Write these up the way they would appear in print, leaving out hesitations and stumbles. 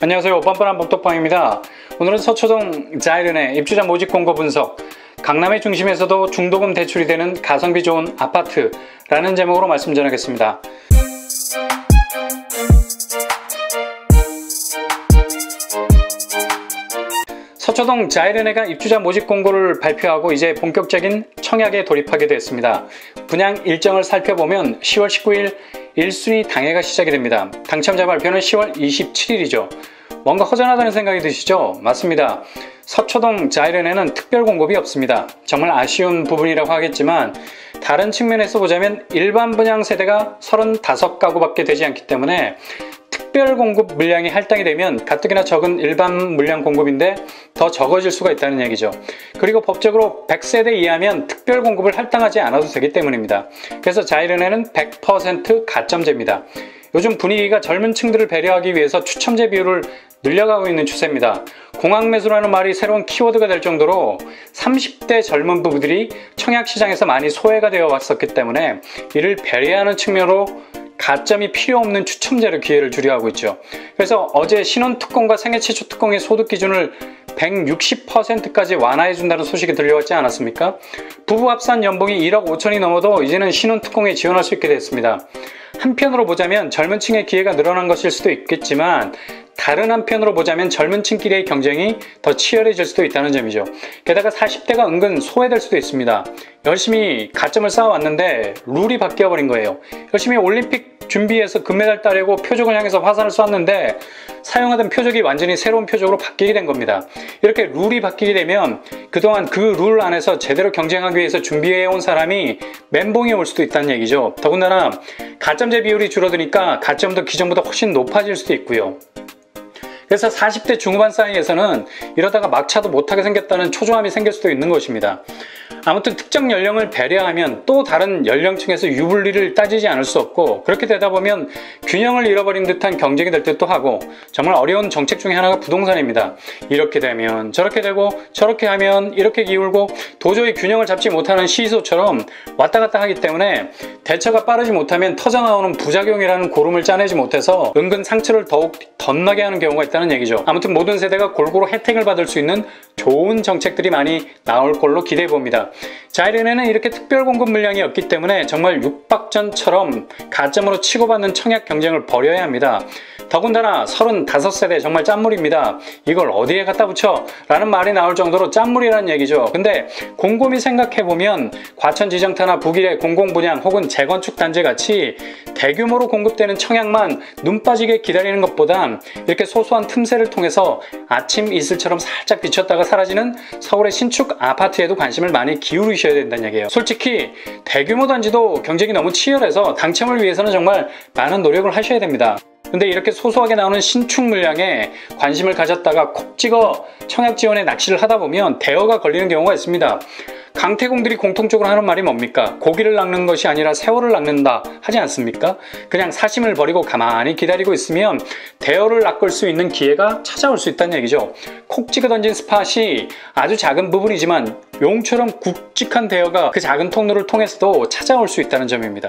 안녕하세요. 뻔뻔한 복덕방입니다. 오늘은 서초동 자이른의 입주자 모집 공고 분석, 강남의 중심에서도 중도금 대출이 되는 가성비 좋은 아파트라는 제목으로 말씀 전하겠습니다. 서초동 자이른회가 입주자 모집 공고를 발표하고 이제 본격적인 청약에 돌입하게 됐습니다. 분양 일정을 살펴보면 10월 19일 1순위 당해가 시작이 됩니다. 당첨자 발표는 10월 27일이죠. 뭔가 허전하다는 생각이 드시죠? 맞습니다. 서초동 자이른회는 특별 공급이 없습니다. 정말 아쉬운 부분이라고 하겠지만 다른 측면에서 보자면 일반 분양 세대가 35가구밖에 되지 않기 때문에 특별 공급 물량이 할당이 되면 가뜩이나 적은 일반 물량 공급인데 더 적어질 수가 있다는 얘기죠. 그리고 법적으로 100세대 이하면 특별 공급을 할당하지 않아도 되기 때문입니다. 그래서 자이른회는 100% 가점제입니다. 요즘 분위기가 젊은 층들을 배려하기 위해서 추첨제 비율을 늘려가고 있는 추세입니다. 공항매수라는 말이 새로운 키워드가 될 정도로 30대 젊은 부부들이 청약시장에서 많이 소외가 되어 왔었기 때문에 이를 배려하는 측면으로 가점이 필요 없는 추첨제로 기회를 주려 하고 있죠. 그래서 어제 신혼특공과 생애 최초 특공의 소득 기준을 160%까지 완화해준다는 소식이 들려왔지 않았습니까? 부부 합산 연봉이 1억 5천이 넘어도 이제는 신혼특공에 지원할 수 있게 됐습니다. 한편으로 보자면 젊은 층의 기회가 늘어난 것일 수도 있겠지만 다른 한편으로 보자면 젊은 층끼리의 경쟁이 더 치열해질 수도 있다는 점이죠. 게다가 40대가 은근 소외될 수도 있습니다. 열심히 가점을 쌓아왔는데 룰이 바뀌어버린 거예요. 열심히 올림픽 준비해서 금메달 따려고 표적을 향해서 화살을 쐈는데 사용하던 표적이 완전히 새로운 표적으로 바뀌게 된 겁니다. 이렇게 룰이 바뀌게 되면 그동안 그 룰 안에서 제대로 경쟁하기 위해서 준비해온 사람이 멘붕이 올 수도 있다는 얘기죠. 더군다나 가점제 비율이 줄어드니까 가점도 기존보다 훨씬 높아질 수도 있고요. 그래서 40대 중후반 사이에서는 이러다가 막차도 못하게 생겼다는 초조함이 생길 수도 있는 것입니다. 아무튼 특정 연령을 배려하면 또 다른 연령층에서 유불리를 따지지 않을 수 없고 그렇게 되다 보면 균형을 잃어버린 듯한 경쟁이 될 듯도 하고 정말 어려운 정책 중에 하나가 부동산입니다. 이렇게 되면 저렇게 되고 저렇게 하면 이렇게 기울고 도저히 균형을 잡지 못하는 시소처럼 왔다 갔다 하기 때문에 대처가 빠르지 못하면 터져나오는 부작용이라는 고름을 짜내지 못해서 은근 상처를 더욱 덧나게 하는 경우가 있다는 얘기죠. 아무튼 모든 세대가 골고루 혜택을 받을 수 있는 좋은 정책들이 많이 나올 걸로 기대해 봅니다. 자이른회는 이렇게 특별 공급 물량이 없기 때문에 정말 육박전처럼 가점으로 치고받는 청약 경쟁을 벌여야 합니다. 더군다나 35세대 정말 짠물입니다. 이걸 어디에 갖다 붙여? 라는 말이 나올 정도로 짠물이라는 얘기죠. 근데 곰곰이 생각해보면 과천지정타나 북일의 공공분양 혹은 재건축 단지 같이 대규모로 공급되는 청약만 눈 빠지게 기다리는 것보단 이렇게 소소한 틈새를 통해서 아침 이슬처럼 살짝 비쳤다가 사라지는 서울의 신축 아파트에도 관심을 많이 기울이셔야 된다는 얘기예요. 솔직히 대규모 단지도 경쟁이 너무 치열해서 당첨을 위해서는 정말 많은 노력을 하셔야 됩니다. 근데 이렇게 소소하게 나오는 신축 물량에 관심을 가졌다가 콕 찍어 청약 지원에 낚시를 하다 보면 대여가 걸리는 경우가 있습니다. 강태공들이 공통적으로 하는 말이 뭡니까? 고기를 낚는 것이 아니라 세월을 낚는다 하지 않습니까? 그냥 사심을 버리고 가만히 기다리고 있으면 대여를 낚을 수 있는 기회가 찾아올 수 있다는 얘기죠. 콕 찍어 던진 스팟이 아주 작은 부분이지만 용처럼 굵직한 대여가 그 작은 통로를 통해서도 찾아올 수 있다는 점입니다.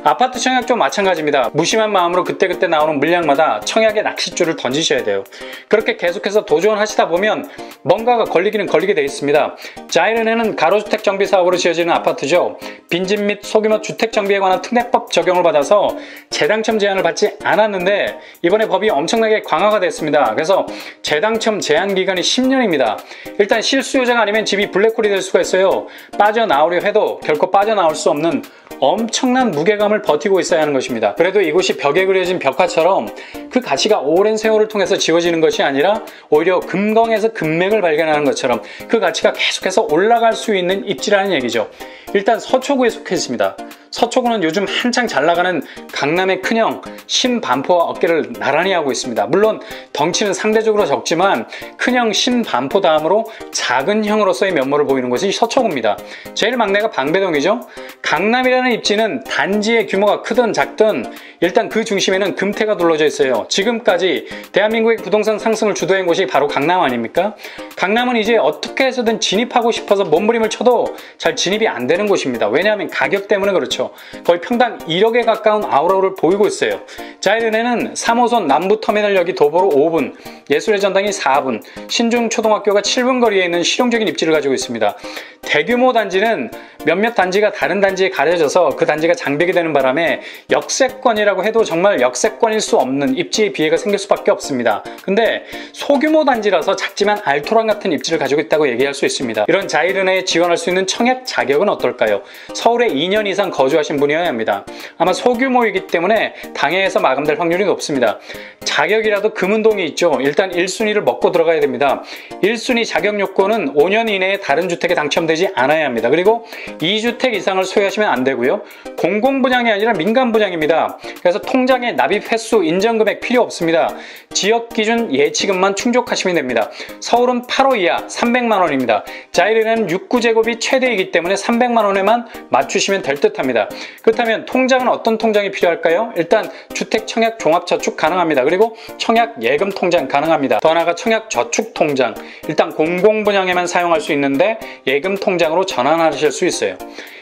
아파트 청약도 마찬가지입니다. 무심한 마음으로 그때그때 나오는 물량마다 청약의 낚싯줄을 던지셔야 돼요. 그렇게 계속해서 도전하시다 보면 뭔가가 걸리기는 걸리게 되어 있습니다. 자이른회는 가로주택 정비 사업으로 지어지는 아파트죠. 빈집 및 소규모 주택 정비에 관한 특례법 적용을 받아서 재당첨 제한을 받지 않았는데 이번에 법이 엄청나게 강화가 됐습니다. 그래서 재당첨 제한 기간이 10년입니다. 일단 실수요자가 아니면 집이 블랙홀이 될 수가 있어요. 빠져나오려 해도 결코 빠져나올 수 없는 엄청난 무게감을 버티고 있어야 하는 것입니다. 그래도 이곳이 벽에 그려진 벽화처럼 그 가치가 오랜 세월을 통해서 지워지는 것이 아니라 오히려 금광에서 금맥을 발견하는 것처럼 그 가치가 계속해서 올라갈 수 있는 입지라는 얘기죠. 일단 서초구에 속해 있습니다. 서초구는 요즘 한창 잘 나가는 강남의 큰형 신반포와 어깨를 나란히 하고 있습니다. 물론 덩치는 상대적으로 적지만 큰형 신반포 다음으로 작은 형으로서의 면모를 보이는 곳이 서초구입니다. 제일 막내가 방배동이죠. 강남이라는 입지는 단지의 규모가 크든 작든 일단 그 중심에는 금태가 둘러져 있어요. 지금까지 대한민국의 부동산 상승을 주도한 곳이 바로 강남 아닙니까? 강남은 이제 어떻게 해서든 진입하고 싶어서 몸부림을 쳐도 잘 진입이 안 되는 곳입니다. 왜냐하면 가격 때문에 그렇죠. 그렇죠. 거의 평당 1억에 가까운 아우라를 보이고 있어요. 자이른에는 3호선 남부터미널역이 도보로 5분, 예술의 전당이 4분, 신중초등학교가 7분 거리에 있는 실용적인 입지를 가지고 있습니다. 대규모 단지는 몇몇 단지가 다른 단지에 가려져서 그 단지가 장벽이 되는 바람에 역세권이라고 해도 정말 역세권일 수 없는 입지의 비애가 생길 수밖에 없습니다. 근데 소규모 단지라서 작지만 알토란 같은 입지를 가지고 있다고 얘기할 수 있습니다. 이런 자이른에 지원할 수 있는 청약 자격은 어떨까요? 서울에 2년 이상 거주하신 분이어야 합니다. 아마 소규모이기 때문에 당해에서 마감될 확률이 높습니다. 자격이라도 금운동이 있죠. 일단 1순위를 먹고 들어가야 됩니다. 1순위 자격 요건은 5년 이내에 다른 주택에 당첨되지 않아야 합니다. 그리고 2주택 이상을 소유하시면 안 되고요. 공공분양이 아니라 민간분양입니다. 그래서 통장에 납입 횟수, 인정금액 필요 없습니다. 지역 기준 예치금만 충족하시면 됩니다. 서울은 8호 이하 300만 원입니다. 자이른에는 6구제곱이 최대이기 때문에 300만 원에만 맞추시면 될 듯합니다. 그렇다면 통장은 어떤 통장이 필요할까요? 일단 주택 청약 종합저축 가능합니다. 그리고 청약 예금 통장 가능합니다. 더 나아가 청약 저축 통장, 일단 공공분양에만 사용할 수 있는데 예금 통장으로 전환하실 수 있어요.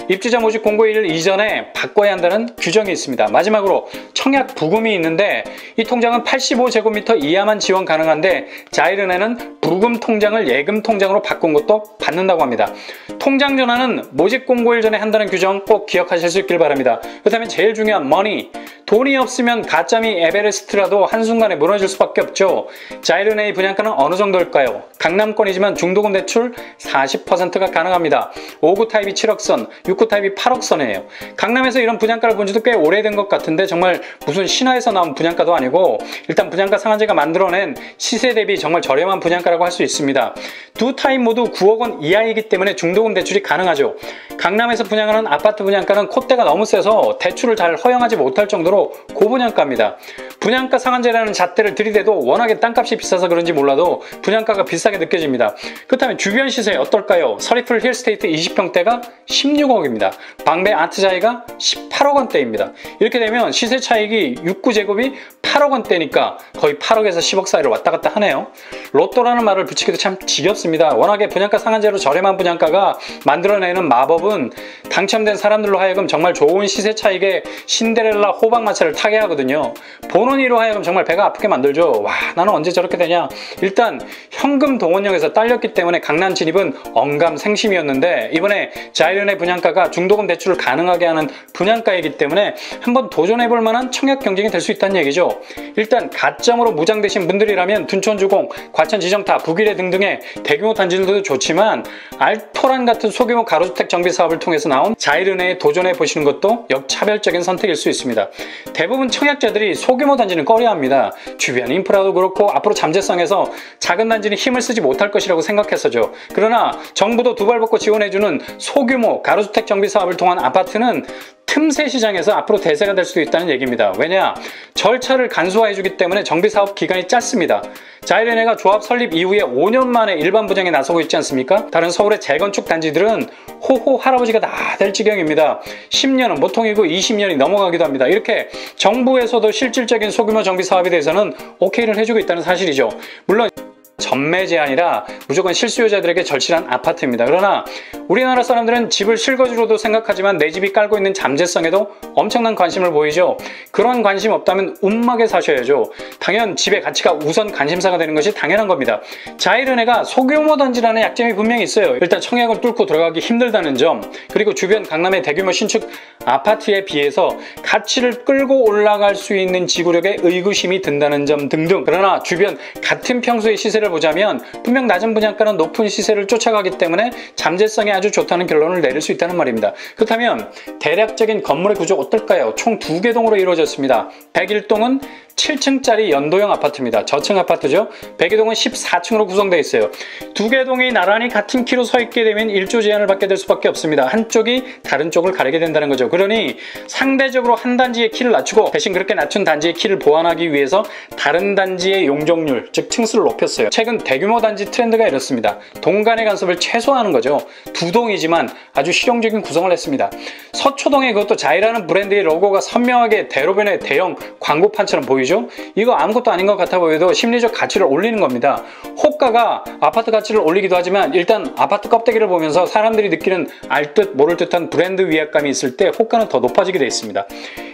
입주자 모집 공고일 이전에 바꿔야 한다는 규정이 있습니다. 마지막으로 청약 부금이 있는데 이 통장은 85제곱미터 이하만 지원 가능한데 자이른에는 부금 통장을 예금 통장으로 바꾼 것도 받는다고 합니다. 통장 전환은 모집 공고일 전에 한다는 규정 꼭 기억하실 수 있길 바랍니다. 그렇다면 제일 중요한 머니, 돈이 없으면 가짜미 에베레스트라도 한순간에 무너질 수밖에 없죠. 자이른의 분양가는 어느 정도일까요? 강남권이지만 중도금 대출 40%가 가능합니다. 5구 타입이 7억선, 6구 타입이 8억선이에요. 강남에서 이런 분양가를 본 지도 꽤 오래된 것 같은데 정말 무슨 신화에서 나온 분양가도 아니고 일단 분양가 상한제가 만들어낸 시세 대비 정말 저렴한 분양가라고 할 수 있습니다. 두 타입 모두 9억 원 이하이기 때문에 중도금 대출이 가능하죠. 강남에서 분양하는 아파트 분양가는 콧대가 너무 세서 대출을 잘 허용하지 못할 정도로 고분양가입니다. 분양가 상한제라는 잣대를 들이대도 워낙에 땅값이 비싸서 그런지 몰라도 분양가가 비싸게 느껴집니다. 그렇다면 주변 시세 어떨까요? 서리풀 힐스테이트 20평대가 16억입니다. 방배 아트자이가 18억 원대입니다. 이렇게 되면 시세 차익이 6구제곱이 8억 원대니까 거의 8억에서 10억 사이를 왔다 갔다 하네요. 로또라는 말을 붙이기도 참 지겹습니다. 워낙에 분양가 상한제로 저렴한 분양가가 만들어내는 마법은 당첨된 사람들로 하여금 정말 좋은 시세 차익에 신데렐라 호박마차를 타게 하거든요. 보는 이로 하여금 정말 배가 아프게 만들죠. 와, 나는 언제 저렇게 되냐. 일단 현금 동원령에서 딸렸기 때문에 강남 진입은 언감생심이었는데 이번에 자이른의 분양가가 중도금 대출을 가능하게 하는 분양가이기 때문에 한번 도전해볼 만한 청약 경쟁이 될 수 있다는 얘기죠. 일단 가점으로 무장되신 분들이라면 둔촌주공, 과천지정타, 북일해 등등의 대규모 단지들도 좋지만 알토란 같은 소규모 가로주택 정비 사업을 통해서 나온 자이른에 도전해 보시는 것도 역차별적인 선택일 수 있습니다. 대부분 청약자들이 소규모 단지는 꺼려합니다. 주변 인프라도 그렇고 앞으로 잠재성에서 작은 단지는 힘을 쓰지 못할 것이라고 생각했었죠. 그러나 정부도 두 발 벗고 지원해주는 소규모 가로주택 정비 사업을 통한 아파트는 틈새 시장에서 앞으로 대세가 될 수도 있다는 얘기입니다. 왜냐? 절차를 간소화해주기 때문에 정비사업 기간이 짧습니다. 자이른에가 조합 설립 이후에 5년 만에 일반 분양에 나서고 있지 않습니까? 다른 서울의 재건축 단지들은 호호 할아버지가 다 될 지경입니다. 10년은 보통이고 20년이 넘어가기도 합니다. 이렇게 정부에서도 실질적인 소규모 정비 사업에 대해서는 오케이를 해주고 있다는 사실이죠. 물론 전매 제한이라 무조건 실수요자들에게 절실한 아파트입니다. 그러나 우리나라 사람들은 집을 실거주로도 생각하지만 내 집이 깔고 있는 잠재성에도 엄청난 관심을 보이죠. 그런 관심 없다면 움막에 사셔야죠. 당연 집의 가치가 우선 관심사가 되는 것이 당연한 겁니다. 자이른에가 소규모 단지라는 약점이 분명히 있어요. 일단 청약을 뚫고 들어가기 힘들다는 점, 그리고 주변 강남의 대규모 신축 아파트에 비해서 가치를 끌고 올라갈 수 있는 지구력에 의구심이 든다는 점 등등. 그러나 주변 같은 평수의 시세를 보자면 분명 낮은 분양가는 높은 시세를 쫓아가기 때문에 잠재성이 아주 좋다는 결론을 내릴 수 있다는 말입니다. 그렇다면 대략적인 건물의 구조 어떨까요? 총 2개 동으로 이루어졌습니다. 101동은 7층짜리 연도형 아파트입니다. 저층 아파트죠. 102동은 14층으로 구성되어 있어요. 2개 동이 나란히 같은 키로 서 있게 되면 일조 제한을 받게 될 수밖에 없습니다. 한쪽이 다른 쪽을 가리게 된다는 거죠. 그러니 상대적으로 한 단지의 키를 낮추고 대신 그렇게 낮춘 단지의 키를 보완하기 위해서 다른 단지의 용적률, 즉 층수를 높였어요. 최근 대규모 단지 트렌드가 이렇습니다. 동 간의 간섭을 최소화하는 거죠. 2동이지만 아주 실용적인 구성을 했습니다. 서초동에 그것도 자이라는 브랜드의 로고가 선명하게 대로변의 대형 광고판처럼 보이죠. 보이죠? 이거 아무것도 아닌 것 같아 보여도 심리적 가치를 올리는 겁니다. 호가가 아파트 가치를 올리기도 하지만 일단 아파트 껍데기를 보면서 사람들이 느끼는 알듯 모를 듯한 브랜드 위압감이 있을 때 호가는 더 높아지게 되어 있습니다.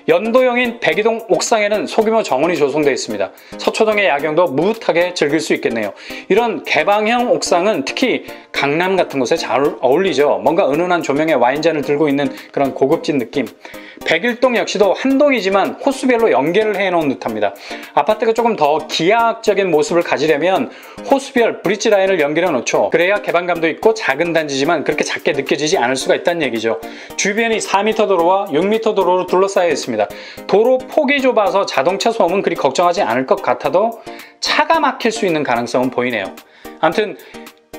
연도형인 백이동 옥상에는 소규모 정원이 조성되어 있습니다. 서초동의 야경도 무릇하게 즐길 수 있겠네요. 이런 개방형 옥상은 특히 강남 같은 곳에 잘 어울리죠. 뭔가 은은한 조명에 와인잔을 들고 있는 그런 고급진 느낌. 백일동 역시도 한 동이지만 호수별로 연계를 해놓은 듯합니다. 아파트가 조금 더 기하학적인 모습을 가지려면 호수별 브릿지 라인을 연결해 놓죠. 그래야 개방감도 있고 작은 단지지만 그렇게 작게 느껴지지 않을 수가 있다는 얘기죠. 주변이 4m 도로와 6m 도로로 둘러싸여 있습니다. 도로 폭이 좁아서 자동차 소음은 그리 걱정하지 않을 것 같아도 차가 막힐 수 있는 가능성은 보이네요. 아무튼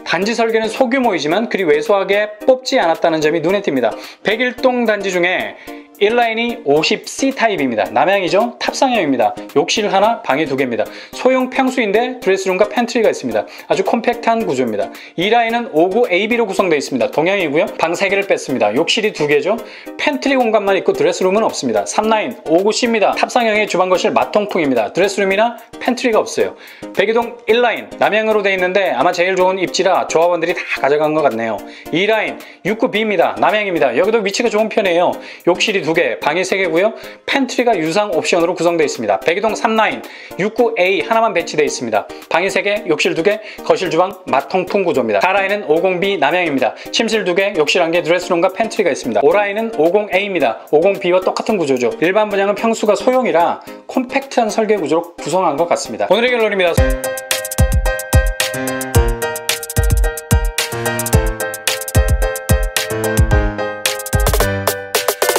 단지 설계는 소규모이지만 그리 왜소하게 뽑지 않았다는 점이 눈에 띕니다. 백일동 단지 중에 1라인이 50C 타입입니다. 남향이죠? 탑상형입니다. 욕실 하나, 방이 2개입니다. 소형 평수인데 드레스룸과 팬트리가 있습니다. 아주 콤팩트한 구조입니다. 2라인은 59AB로 구성되어 있습니다. 동향이고요. 방 3개를 뺐습니다. 욕실이 2개죠. 팬트리 공간만 있고 드레스룸은 없습니다. 3라인 59C입니다. 탑상형의 주방 거실 마통풍입니다. 드레스룸이나 팬트리가 없어요. 백이동 1라인 남향으로 되어 있는데 아마 제일 좋은 입지라 조합원들이 다 가져간 것 같네요. 2라인 69B입니다. 남향입니다. 여기도 위치가 좋은 편이에요. 욕실이 2개, 방이 3개고요. 팬트리가 유상 옵션으로 구성되어 있습니다. 백이동 3라인 69A 하나만 배치되어 있습니다. 방이 3개, 욕실 2개, 거실 주방 마통풍 구조입니다. 4라인은 50B 남향입니다. 침실 2개, 욕실 1개, 드레스룸과 팬트리가 있습니다. 5라인은 50A입니다. 50B와 똑같은 구조죠. 일반 분양은 평수가 소형이라 콤팩트한 설계 구조로 구성한 것 같습니다. 오늘의 결론입니다.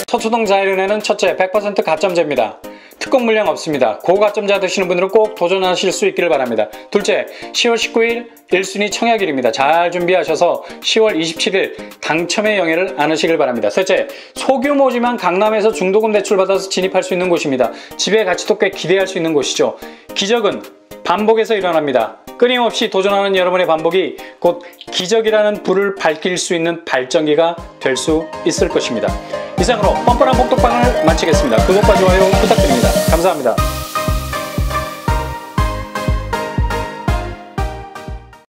서초동 자이른에는 첫째 100% 가점제입니다. 특공 물량 없습니다. 고가점자 되시는 분들은 꼭 도전하실 수 있기를 바랍니다. 둘째, 10월 19일 1순위 청약일입니다. 잘 준비하셔서 10월 27일 당첨의 영예를 안으시길 바랍니다. 셋째, 소규모지만 강남에서 중도금 대출받아서 진입할 수 있는 곳입니다. 집의 가치도 꽤 기대할 수 있는 곳이죠. 기적은 반복에서 일어납니다. 끊임없이 도전하는 여러분의 반복이 곧 기적이라는 불을 밝힐 수 있는 발전기가 될 수 있을 것입니다. 이상으로 뻔뻔한 복덕방을 마치겠습니다. 구독과 좋아요 부탁드립니다. 감사합니다.